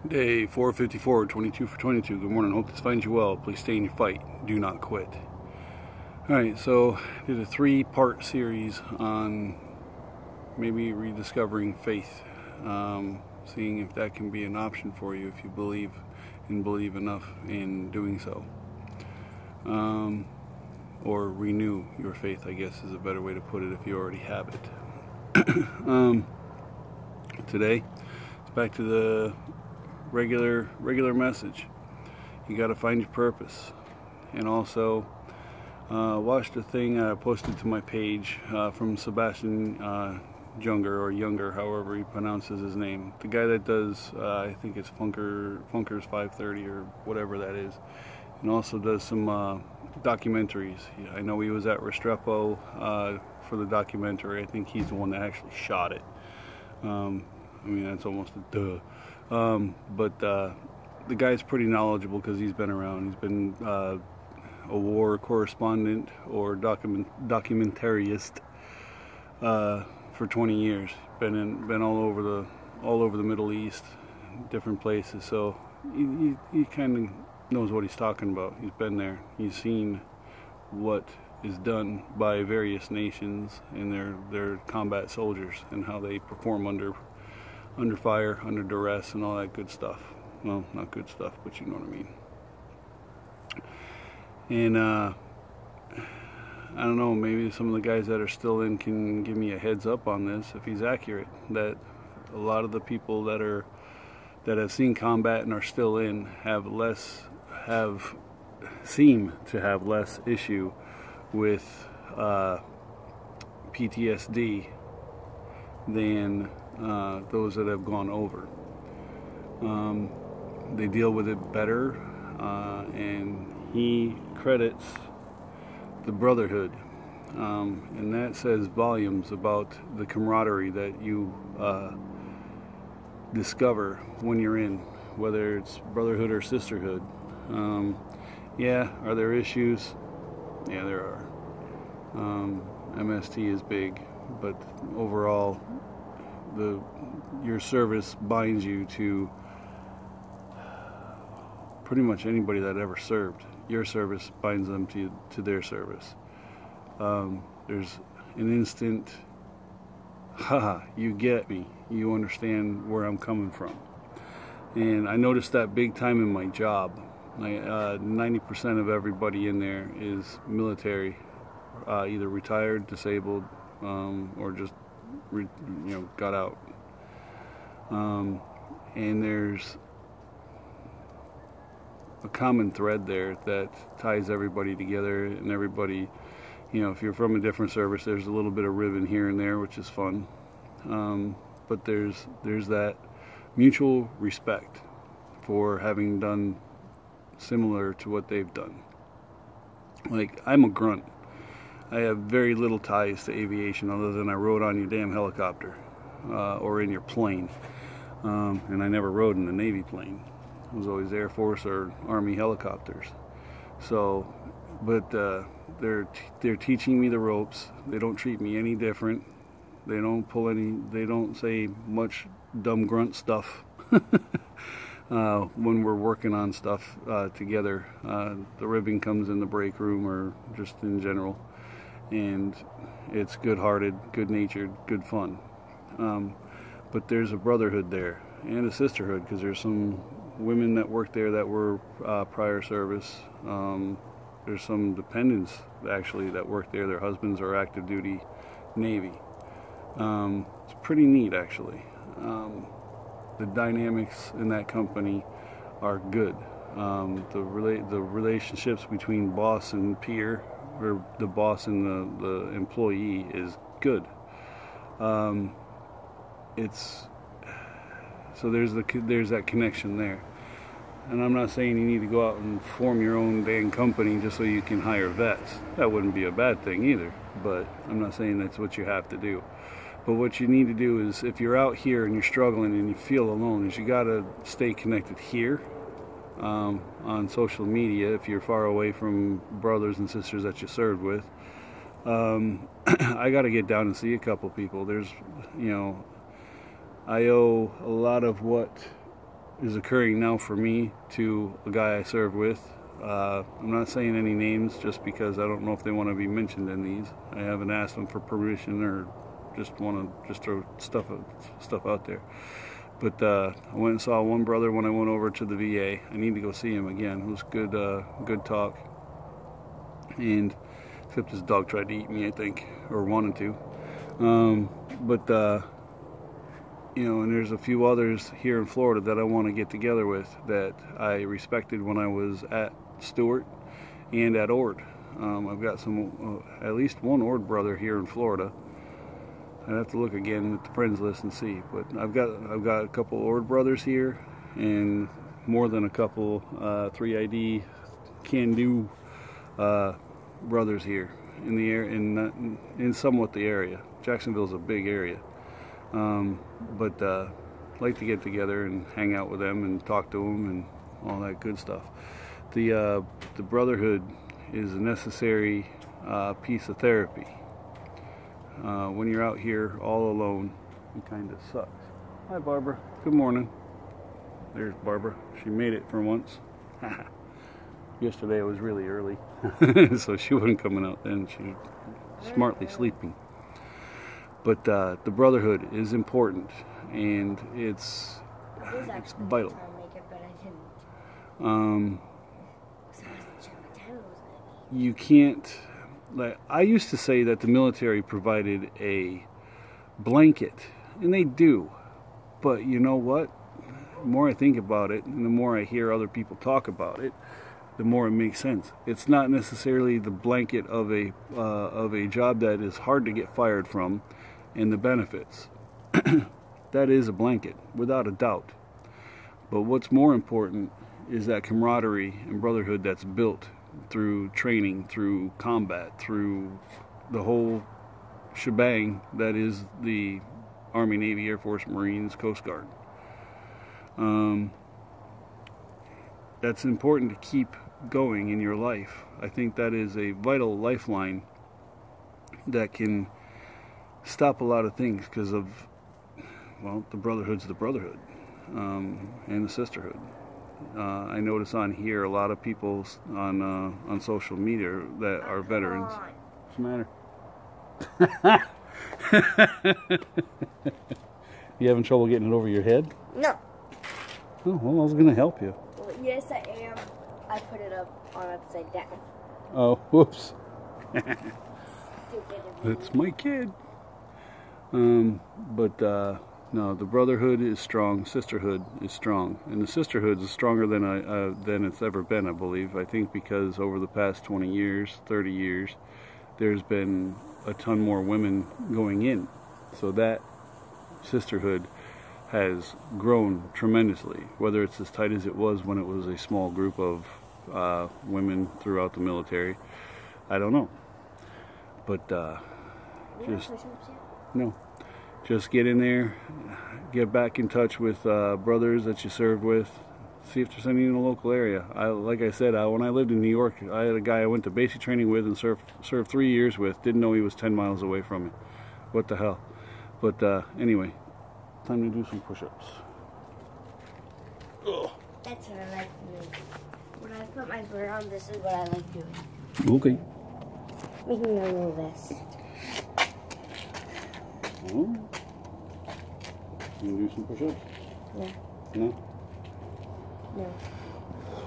Day 454, 22 for 22. Good morning. Hope this finds you well. Please stay in your fight. Do not quit. Alright, so I did a 3-part series on maybe rediscovering faith. Seeing if that can be an option for you if you believe enough in doing so. Or renew your faith, I guess is a better way to put it if you already have it. Today, it's back to the regular message. You got to find your purpose. And also watch the thing I posted to my page from Sebastian Younger, however he pronounces his name, the guy that does I think it's Funkers 530 or whatever that is, and also does some documentaries. I know he was at Restrepo for the documentary. I think he's the one that actually shot it. I mean, that's almost a duh. But the guy's pretty knowledgeable because he's been around. He's been a war correspondent or documentarist for 20 years. Been all over the Middle East, different places. So he kind of knows what he's talking about. He's been there. He's seen what is done by various nations and their combat soldiers and how they perform under fire, under duress, and all that good stuff. Well, not good stuff, but you know what I mean. And I don't know, maybe some of the guys that are still in can give me a heads up on this if he's accurate, that a lot of the people that have seen combat and are still in seem to have less issue with PTSD than those that have gone over. They deal with it better, and he credits the Brotherhood, and that says volumes about the camaraderie that you discover when you're in, whether it's Brotherhood or Sisterhood. Yeah, are there issues? Yeah, there are. MST is big, but overall your service binds you to pretty much anybody that ever served. Your service binds them to their service. There's an instant, haha, you get me, you understand where I'm coming from. And I noticed that big time in my job. 90% of everybody in there is military, either retired, disabled, or just got out. And there's a common thread there that ties everybody together, and everybody, if you're from a different service, there's a little bit of ribbon here and there, which is fun. But there's that mutual respect for having done similar to what they've done. Like, I'm a grunt. I have very little ties to aviation other than I rode on your damn helicopter or in your plane. And I never rode in a Navy plane. It was always Air Force or Army helicopters. So, but they're teaching me the ropes. They don't treat me any different. They don't say much dumb grunt stuff when we're working on stuff together. The ribbon comes in the break room or just in general. And it's good-hearted, good-natured, good fun. But there's a brotherhood there and a sisterhood, because there's some women that work there that were prior service. There's some dependents actually that work there. Their husbands are active duty Navy. It's pretty neat, actually. The dynamics in that company are good. The relationships between boss and peer, or the boss and the employee, is good. So there's that connection there. And I'm not saying you need to go out and form your own dang company just so you can hire vets. That wouldn't be a bad thing either, but I'm not saying that's what you have to do. But what you need to do is, if you're out here and you're struggling and you feel alone, is you got to stay connected here on social media if you're far away from brothers and sisters that you served with. I got to get down and see a couple people. There's, I owe a lot of what is occurring now for me to a guy I served with. I'm not saying any names just because I don't know if they want to be mentioned in these. I haven't asked them for permission or just want to just throw stuff out there. But I went and saw one brother when I went over to the VA. I need to go see him again. It was good talk. And except his dog tried to eat me, I think, or wanted to. You know, and there's a few others here in Florida that I want to get together with that I respected when I was at Stewart and at Ord. I've got some, at least one Ord brother here in Florida. I'd have to look again at the friends list and see, but I've got a couple Ord brothers here, and more than a couple 3ID can-do brothers here in the area, in somewhat the area. Jacksonville's a big area. I'd like to get together and hang out with them and talk to them and all that good stuff. The brotherhood is a necessary piece of therapy. When you're out here all alone, it kind of sucks. Hi, Barbara. Good morning. There's Barbara. She made it for once. Yesterday it was really early, so she wasn't coming out then. She was smartly sleeping. But the brotherhood is important, and it's vital. You can't. Like, I used to say that the military provided a blanket, and they do. But you know what? The more I think about it, and the more I hear other people talk about it, the more it makes sense. It's not necessarily the blanket of a job that is hard to get fired from. And the benefits. That is a blanket, without a doubt. But what's more important is that camaraderie and brotherhood that's built through training, through combat, through the whole shebang that is the Army, Navy, Air Force, Marines, Coast Guard. That's important to keep going in your life. I think that is a vital lifeline that can stop a lot of things because of, well, the brotherhood's the brotherhood, and the sisterhood. I notice on here a lot of people on social media that are veterans. What's the matter? You having trouble getting it over your head? No. Oh, well, I was going to help you. Well, yes, I am. I put it up on upside down. Oh, whoops. Stupid. That's my kid. No, the brotherhood is strong, sisterhood is strong, and the sisterhood is stronger than it's ever been, I believe. I think because over the past 20 years, 30 years, there's been a ton more women going in, so that sisterhood has grown tremendously. Whether it's as tight as it was when it was a small group of women throughout the military, I don't know. But no. Just get in there, get back in touch with brothers that you served with, see if there's any in the local area. Like I said, when I lived in New York, I had a guy I went to basic training with and served 3 years with, didn't know he was 10 miles away from me. What the hell? But anyway, time to do some push-ups. That's what I like to do. When I put my bird on, this is what I like doing. Okay. Making a little this. Oh. You gonna do some push-ups? Yeah. No? No.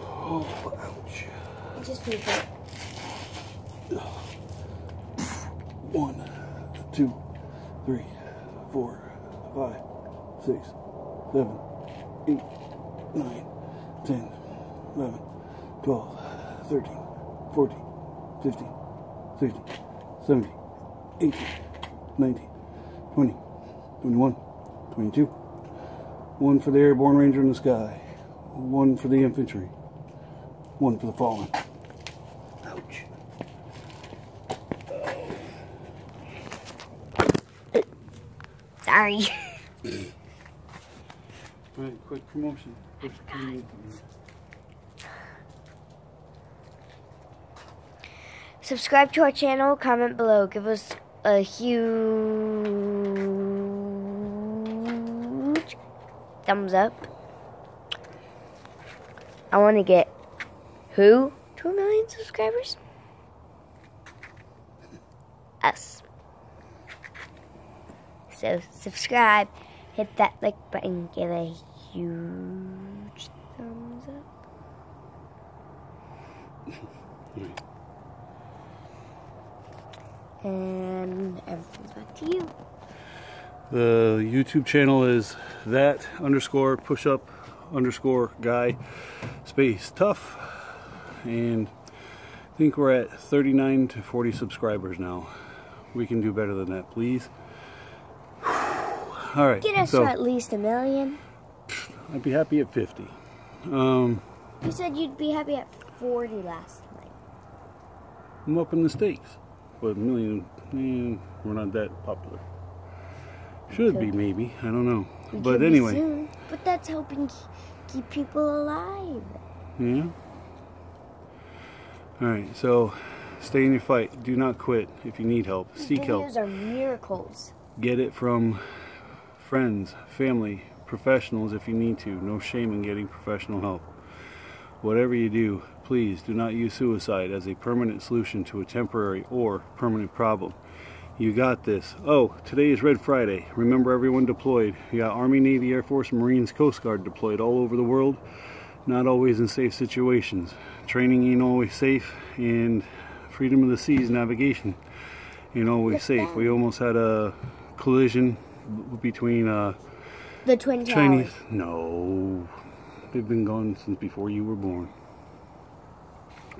Oh, ouch. Just do it. 1, 2, 3, 4, 5, 6, 7, 8, 9, 10, 11, 12, 13, 14, 15, 16, 17, 18, 19, 20, 21, 22. 1 for the airborne ranger in the sky. 1 for the infantry. 1 for the fallen. Ouch. Sorry. Alright, quick promotion. Subscribe to our channel, comment below, give us a huge thumbs up. I want to get who? 2 million subscribers? Us. So subscribe, hit that like button, give a huge thumbs up. And everything's back to you. The YouTube channel is that_pushup_guy space tough, and I think we're at 39 to 40 subscribers now. We can do better than that, please. All right, Get us to at least 1 million. I'd be happy at 50. You said you'd be happy at 40 last time. I'm up in the States, but 1 million, we're not that popular. Should be, maybe. I don't know. But anyway. Soon. But that's helping keep people alive. Yeah. Alright, so stay in your fight. Do not quit if you need help. Seek help. Videos are miracles. Get it from friends, family, professionals if you need to. No shame in getting professional help. Whatever you do, please do not use suicide as a permanent solution to a temporary or permanent problem. You got this. Oh, today is Red Friday. Remember everyone deployed. You got Army, Navy, Air Force, Marines, Coast Guard deployed all over the world. Not always in safe situations. Training ain't always safe, and freedom of the seas navigation ain't always safe. We almost had a collision between the Twin Chinese. Towers. No, they've been gone since before you were born.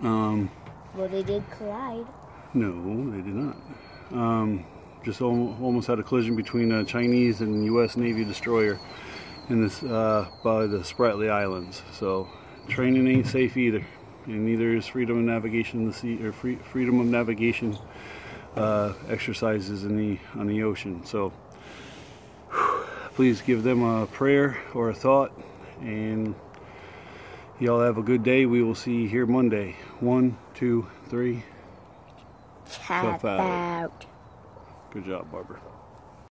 Well, they did collide. No, they did not. Just almost had a collision between a Chinese and U.S. Navy destroyer in this by the Spratly Islands. So training ain't safe either, and neither is freedom of navigation in the sea, or freedom of navigation exercises on the ocean. So please give them a prayer or a thought, and y'all have a good day. We will see you here Monday. 1, 2, 3. Tap out. Good job, Barbara.